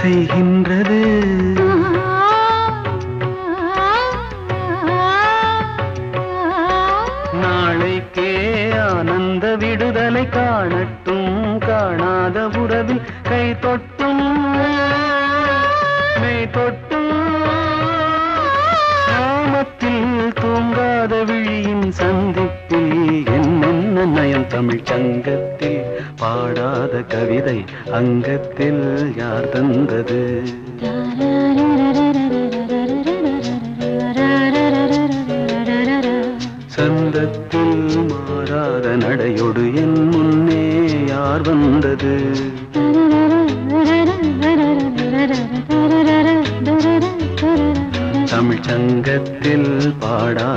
செய்கின்றது. நாளைக்கே ஆனந்த விடுதலை காணட்டும், காணாத உறவில் கை தொட்டும் மெய் தொட்டும், சாமத்தில் தூங்காத விழியின் சந்திப்பில் என்னென்ன நயம் தமிழ் சங்கத்தில் பாடாத கவிதை அங்கத்தில் யார் தந்தது? சந்தத்தில் மாறாத நடையொடு என் முன்னே யார் வந்தது? தமிழ் சங்கத்தில் பாடா